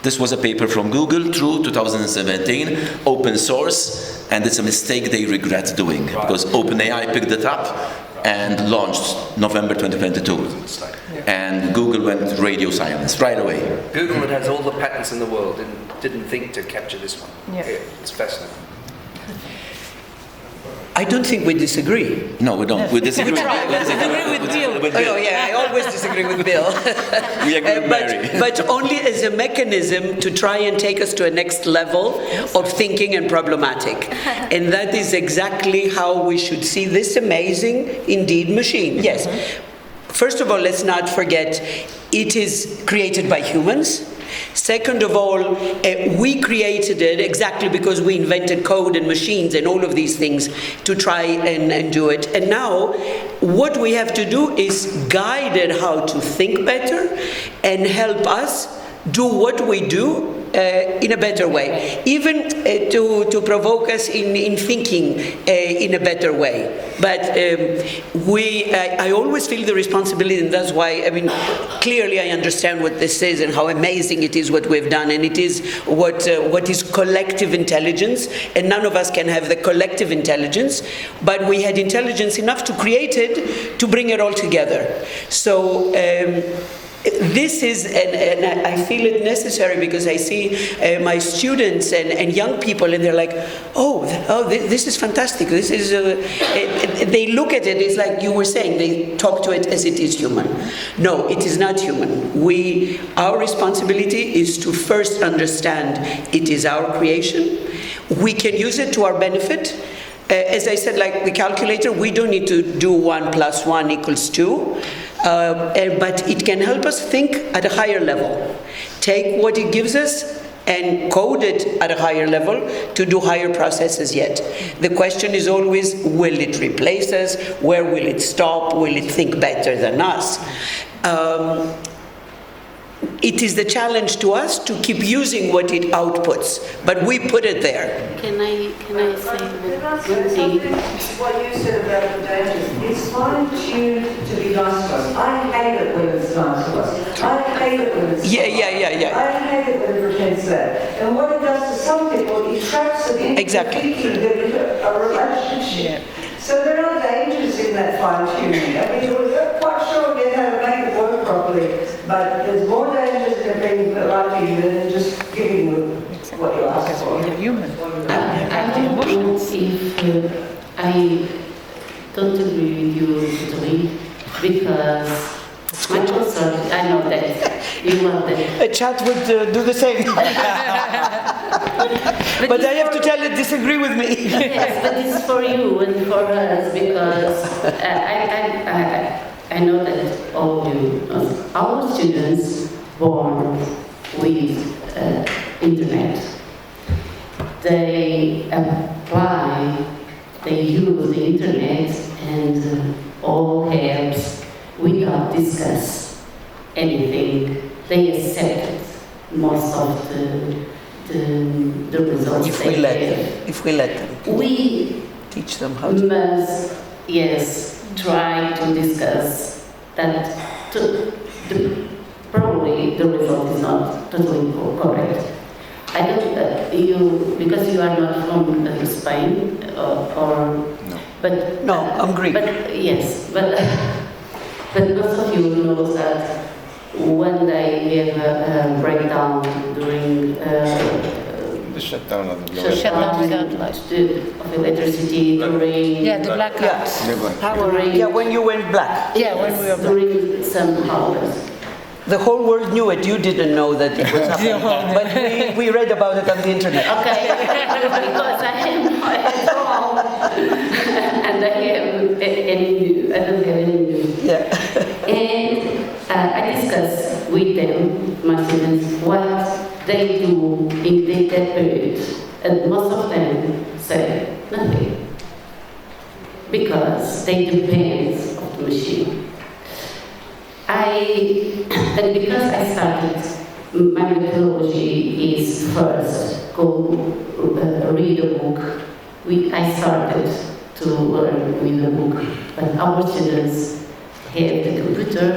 This was a paper from Google, true, 2017, open source, and it's a mistake they regret doing, because OpenAI picked it up and launched November 2022. And Google went radio silence right away. Google, that has all the patents in the world, didn't think to capture this one. Yeah. It's fascinating. I don't think we disagree. No, we don't. We disagree. We try. We disagree with Bill. Oh, yeah, I always disagree with Bill. We agree with Mary. But only as a mechanism to try and take us to a next level of thinking and problematic. And that is exactly how we should see this amazing, indeed, machine. Yes. First of all, let's not forget, it is created by humans. Second of all, we created it exactly because we invented code and machines and all of these things to try and do it. And now, what we have to do is guide it how to think better and help us do what we do in a better way, even to provoke us in thinking in a better way. But I always feel the responsibility, and that's why, clearly I understand what this is and how amazing it is what we've done, and it is what is collective intelligence, and none of us can have the collective intelligence, but we had intelligence enough to create it, to bring it all together. So this is, and I feel it necessary because I see my students and young people, and they're like, this is fantastic. This is, they look at it, it's like you were saying, they talk to it as it is human. No, it is not human. Our responsibility is to first understand it is our creation. We can use it to our benefit. As I said, like the calculator, we don't need to do 1 + 1 = 2. But it can help us think at a higher level. Take what it gives us and code it at a higher level to do higher processes yet. The question is always, will it replace us? Where will it stop? Will it think better than us? It is the challenge to us to keep using what it outputs, but we put it there. Can I say one thing? What you said about the data, it's fine-tuned to be nice to us. I hate it when it's nice to us. I hate it when it's Yeah. I hate it when it pretends that. And what it does to some people, it traps them into thinking that it's a relationship. So there are dangers in that fine-tuning. We're not quite sure yet how to make it work properly. properly. But there's more dangers in being polite than just giving them what you ask for. You're human. I don't know if I don't agree with you totally, because my concern, I know that you want that. A chat would do the same. But I have to tell you, disagree with me. Yes, but it's for you and for us, because I know that all you, our students born with internet, they apply, they use the internet and all helps without discuss anything. They accept most of the results If we let them. We Teach them how to. must, yes, try to discuss that. Probably the result is not totally correct. I don't, you, because you are not from Spain, or No. but No, I'm Greek. But yes, but most of you know that when they have a breakdown during The shutdown of the Shutdown without light. of electricity during Yeah, the blackouts. Yeah, when you went black. Yeah, when we were black. during some hours. The whole world knew it. You didn't know that it was happening. But we read about it on the internet. Okay, because I am at home and I don't have any news. Yeah. And I discuss with them, my students, what they do in that period, and most of them say nothing, because they depend on the machine. And because I started, my methodology is first go read a book. I started to learn with a book, but our students have the computer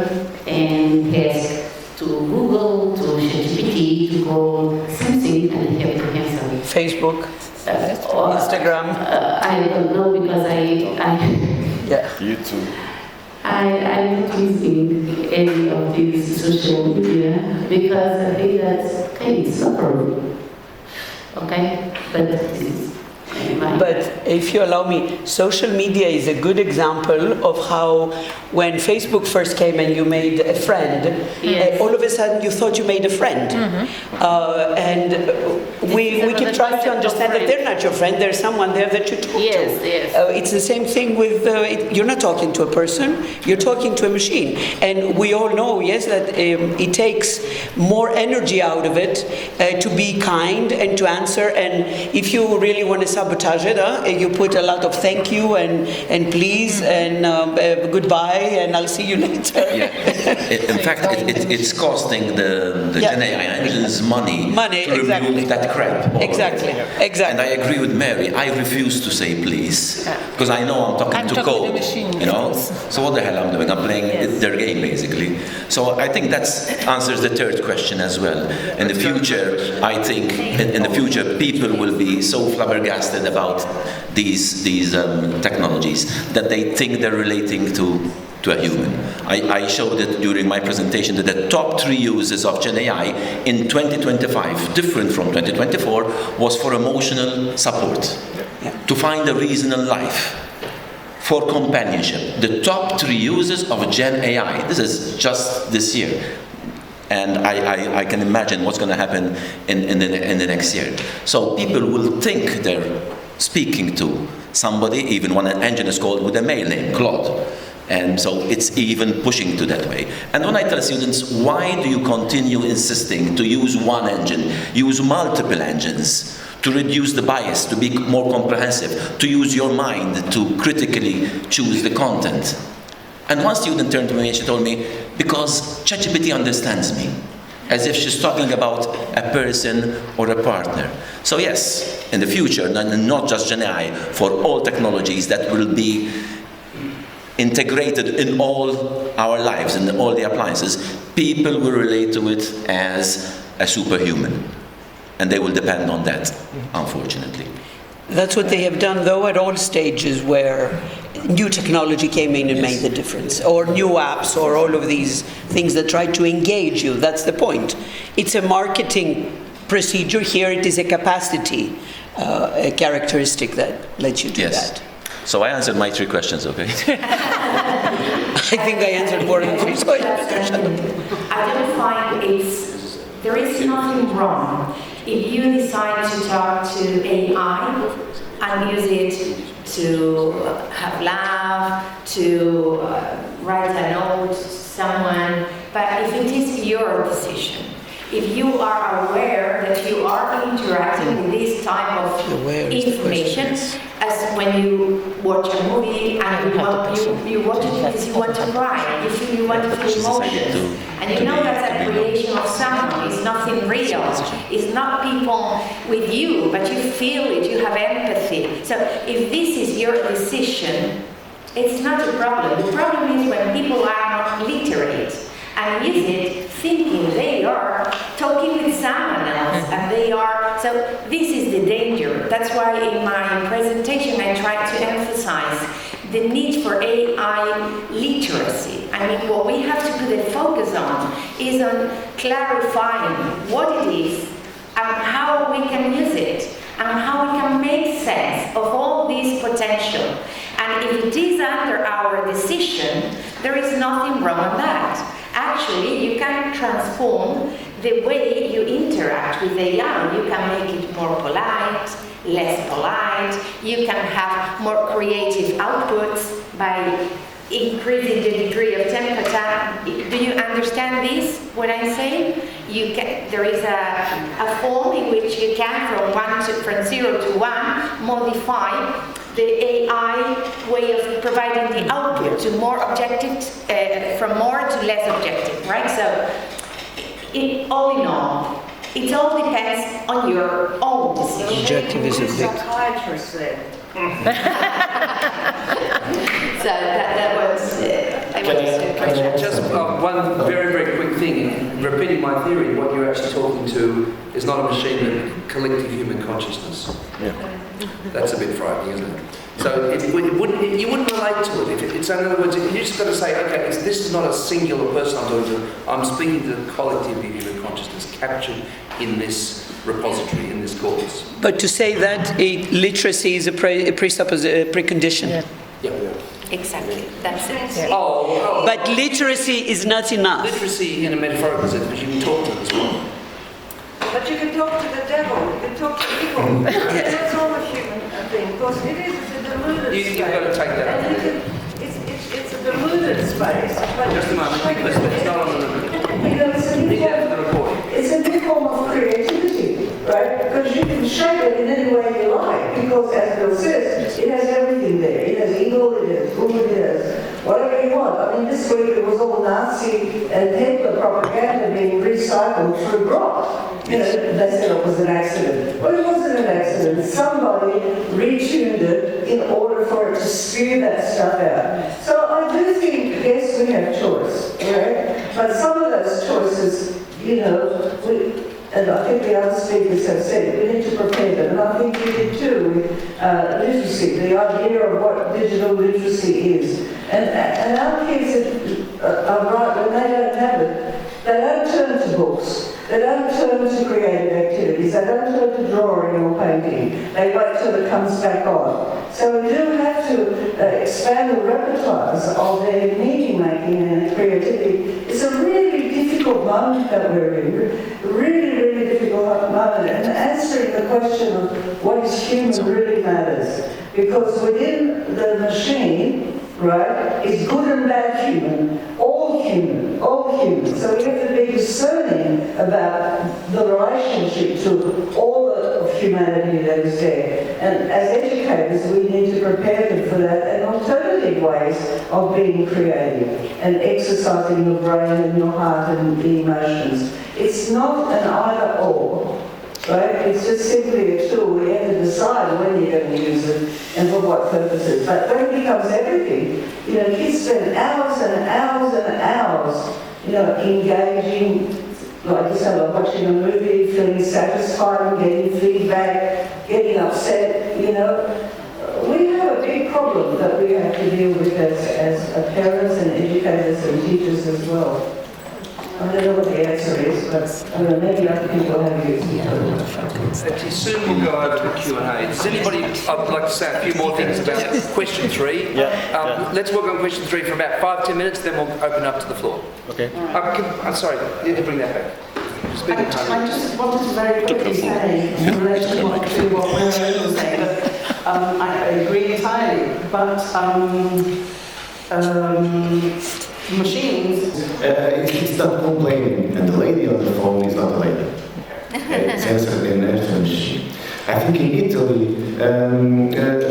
and ask to Google, to ChatGPT, to go something and have the answer. Facebook, Or, Instagram. I don't know, because Yeah. YouTube. I'm not using any of these social media because I think that, okay, it's not a problem. Okay? But this is my... But if you allow me, social media is a good example of how when Facebook first came and you made a friend, Yes. all of a sudden you thought you made a friend. And we keep trying to understand that they're not your friend, there's someone there that you talk to. Yes. It's the same thing with, you're not talking to a person, you're talking to a machine. And we all know, yes, that it takes more energy out of it to be kind and to answer. And if you really want to sabotage it, you put a lot of thank you and please and goodbye and I'll see you later. Yeah. In fact, it's costing the Gen AI engines money to exactly. remove that crap. Exactly. And I agree with Mary. I refuse to say please because I know I'm talking to code. Machine, you know. So what the hell I'm doing? I'm playing their game basically. So I think that answers the third question as well. In the future, I think in the future people will be so flabbergasted about these technologies that they think they're relating to a human. I showed it during my presentation that the top 3 uses of Gen AI in 2025, different from 2024, was for emotional support, to find a reason in life, for companionship. The top 3 uses of Gen AI, this is just this year. And I can imagine what's going to happen in the next year. So people will think they're speaking to somebody, even when an engine is called with a male name, Claude. And so it's even pushing to that way. And when I tell students, why do you continue insisting to use one engine, use multiple engines, to reduce the bias, to be more comprehensive, to use your mind to critically choose the content? And one student turned to me and she told me, because ChatGPT understands me, as if she's talking about a person or a partner. So yes, in the future, not just Gen AI, for all technologies that will be integrated in all our lives, in all the appliances, people will relate to it as a superhuman. And they will depend on that, unfortunately. That's what they have done, though, at all stages where new technology came in and made the difference, or new apps, or all of these things that try to engage you. That's the point. It's a marketing procedure. Here it is a capacity, a characteristic that lets you do that. So I answered my 3 questions, okay? I think I answered more than 3, so I don't find there is nothing wrong if you decide to talk to AI and use it to have laugh, to write a note to someone, but if it is your decision, if you are aware that you are interacting with this type of information, as when you watch a movie and you watch it because you want to cry, you want to feel emotions, and you know that's a creation of someone, it's nothing real, it's not people with you, but you feel it, you have empathy. So if this is your decision, it's not a problem. The problem is when people are not literate and use it thinking they are talking with someone else, and they are, so this is the danger. That's why in my presentation I tried to emphasize the need for AI literacy. I mean, what we have to put the focus on is on clarifying what it is and how we can use it and how we can make sense of all this potential. And if it is under our decision, there is nothing wrong with that. Actually, you can transform the way you interact with AI. You can make it more polite, less polite. You can have more creative outputs by increasing the degree of temperature. Do you understand this, what I'm saying? There is a form in which you can, from 0 to 1, modify the AI way of providing the output to more objective, from more to less objective, right? So, all in all, it all depends on your own decision. Objective is a big... Psychiatrist then. So that was... Just one very, very quick thing. Repeating my theory, what you're actually talking to is not a machine, but collective human consciousness. Yeah. That's a bit frightening, isn't it? So you wouldn't relate to it. It's in other words, you just got to say, okay, this is not a singular person I'm talking to. I'm speaking to the collective human consciousness captured in this repository, in this corpus. But to say that literacy is a precondition. Yeah. Exactly, that's it. Yeah. Oh. But literacy is not enough. Literacy in a metaphorical sense, because you can talk to them as well. But you can talk to the devil, you can talk to evil. That's all a human thing, because it's a deluded space. You've got to take that up. It's a deluded space. But just a moment, because it's not on the it's a new form of creativity, right? Because you can shape it in any way you like, because as Bill says, it has everything there. It has evil, it has good, it has whatever you want. I mean, this week it was all Nazi and Hitler propaganda being recycled through grot. You know, they said it was an accident. Well, it wasn't an accident. Somebody retuned it in order for it to spew that stuff out. So I do think, yes, we have choice, right? But some of those choices, you know, and I think the other speakers have said, we need to prepare them. And I think we did too with literacy, the idea of what digital literacy is. And our kids are right, when they don't have it, they don't turn to books. They don't turn to creative activities. They don't turn to drawing or painting. They wait till it comes back on. So we do have to expand the repertoires of their meaning making and creativity. It's a really difficult moment that we're in. Really, really difficult moment. And answering the question of what is human really matters. Because within the machine, right, is good and bad human, all human, all human. So we have to be discerning about the relationship to all of humanity that is there. And as educators, we need to prepare them for that and alternative ways of being creative and exercising your brain and your heart and the emotions. It's not an either or. Right? It's just simply a tool. We have to decide when you're going to use it and for what purposes. But when it becomes everything, you know, kids spend hours and hours and hours, you know, engaging, like you said, like watching a movie, feeling satisfied, getting feedback, getting upset, you know. We have a big problem that we have to deal with as parents and educators and teachers as well. I don't know what the answer is, but maybe other people have views. Soon we'll go over to Q&A. Does anybody, I'd like to say a few more things about question 3. Let's work on question 3 for about 5-10 minutes, then we'll open up to the floor. Okay. I'm sorry, bring that back. I just wanted to very quickly say, in relation to what we're saying, that I agree entirely, but machines... It's not complaining, and the lady on the phone is not a lady. It's an actual machine. I think in Italy,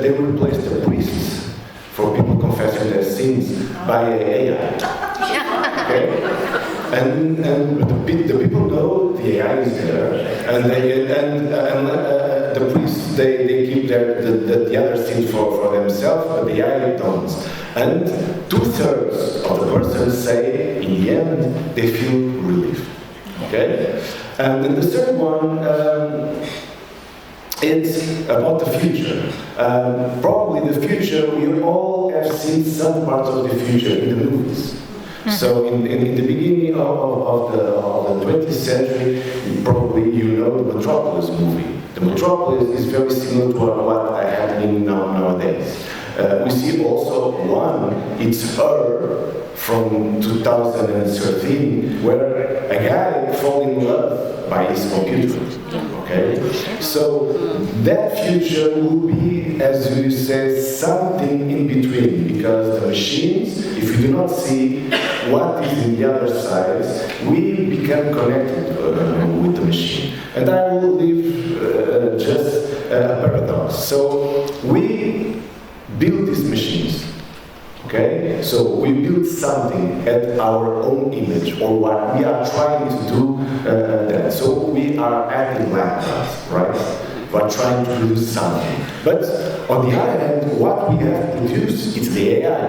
they replaced the priests for people confessing their sins by AI. Okay? And the people know the AI is there, and the priests they keep the other things for themselves, but the AI don't. And 2/3 of the persons say in the end they feel relief. Okay, and then the third one. It's about the future. Probably the future, we all have seen some parts of the future in the movies. So in the beginning of the 20th century, probably you know the Metropolis movie. The Metropolis is very similar to what is happening nowadays. We see also one, it's Her, from 2013, where a guy falls in love by his computer. Okay? So that future will be, as you say, something in between, because the machines, if we do not see what is in the other side, we become connected with the machine. And I will leave just a paradox. So we build these machines. Okay, so we build something at our own image, or what we are trying to do that. So we are acting like that, right? We are trying to produce something. But on the other hand, what we have produced, it's the AI,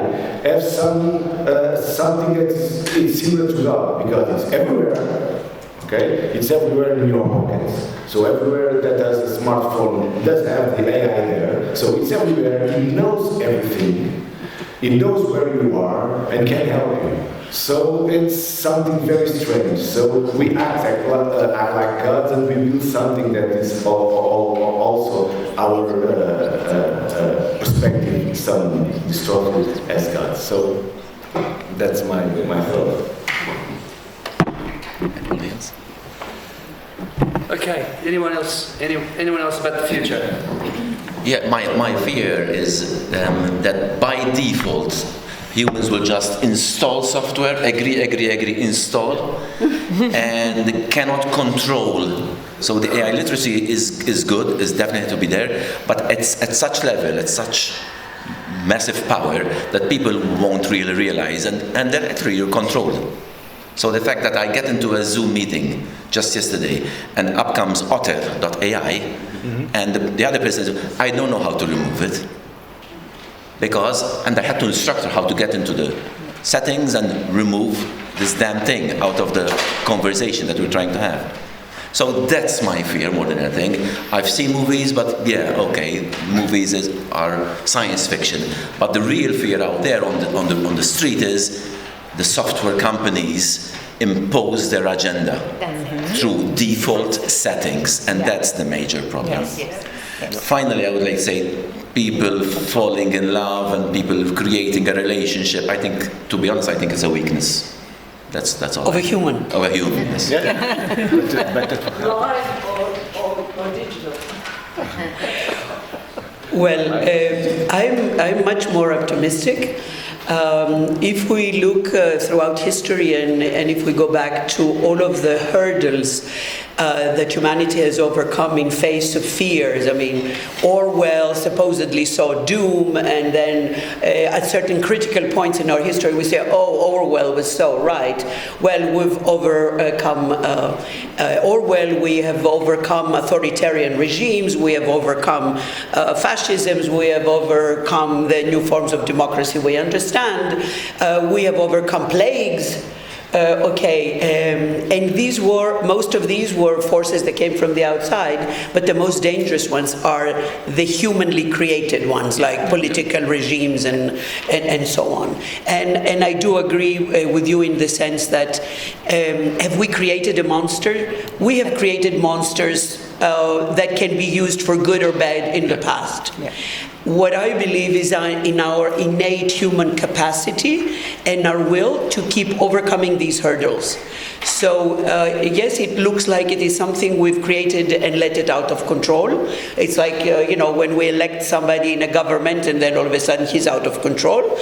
has something that is similar to God, because it's everywhere. Okay, it's everywhere in your pockets. So everywhere that has a smartphone does have the AI there. So it's everywhere. It knows everything. It knows where you are and can help you. So it's something very strange. So we act like gods, and we build something that is also our perspective, some distorted as gods. So that's my thought. Okay. Anyone else? Anyone else about the future? Yeah, my fear is that by default, humans will just install software, agree, install, and cannot control. So the AI literacy is good, is definitely to be there, but it's at such level, at such massive power that people won't really realize, and they're at real control. So the fact that I get into a Zoom meeting just yesterday, and up comes Otter.ai, and the other person says, I don't know how to remove it, and I had to instruct her how to get into the settings and remove this damn thing out of the conversation that we're trying to have. So that's my fear more than anything. I've seen movies, but yeah, okay, movies are science fiction, but the real fear out there on the street is the software companies impose their agenda through default settings, and that's the major problem. Yes. Finally, I would like to say people falling in love and people creating a relationship, I think, to be honest, I think it's a weakness. That's all. Of a human. Of a human, yes. Live or digital? Well, I'm much more optimistic. If we look throughout history and if we go back to all of the hurdles that humanity has overcome in face of fears. I mean, Orwell supposedly saw doom, and then at certain critical points in our history we say, oh, Orwell was so right. Well, we've overcome Orwell, we have overcome authoritarian regimes, we have overcome fascisms, we have overcome the new forms of democracy we understand, we have overcome plagues. And most of these were forces that came from the outside, but the most dangerous ones are the humanly created ones, like political regimes and so on. And I do agree with you in the sense that have we created a monster? We have created monsters that can be used for good or bad in the past. Yeah. What I believe is in our innate human capacity and our will to keep overcoming these hurdles. So yes, it looks like it is something we've created and let it out of control. It's like, when we elect somebody in a government and then all of a sudden he's out of control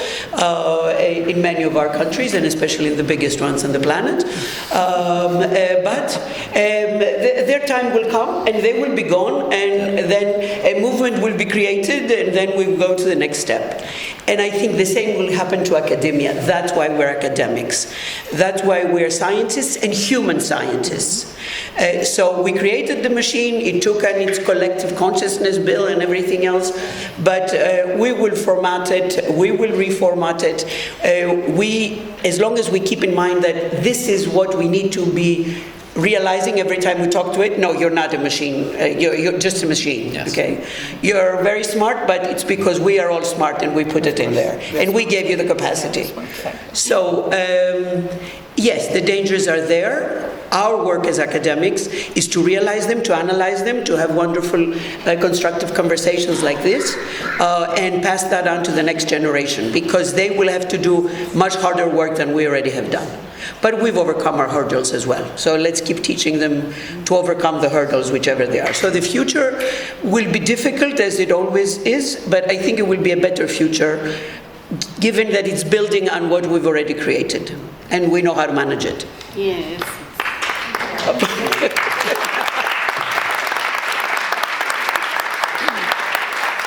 in many of our countries, and especially in the biggest ones on the planet. But their time will come and they will be gone, and then a movement will be created, and then we will go to the next step. And I think the same will happen to academia. That's why we're academics. That's why we're scientists and human scientists. So we created the machine, it took on its collective consciousness bill and everything else, but we will format it, we will reformat it. As long as we keep in mind that this is what we need to be realizing every time we talk to it, no, you're not a machine, you're just a machine, yes. Okay? You're very smart, but it's because we are all smart and we put it in there, and we gave you the capacity. So, yes, the dangers are there. Our work as academics is to realize them, to analyze them, to have wonderful, constructive conversations like this, and pass that on to the next generation, because they will have to do much harder work than we already have done. But we've overcome our hurdles as well. So let's keep teaching them to overcome the hurdles, whichever they are. So the future will be difficult, as it always is, but I think it will be a better future, given that it's building on what we've already created, and we know how to manage it. Yes.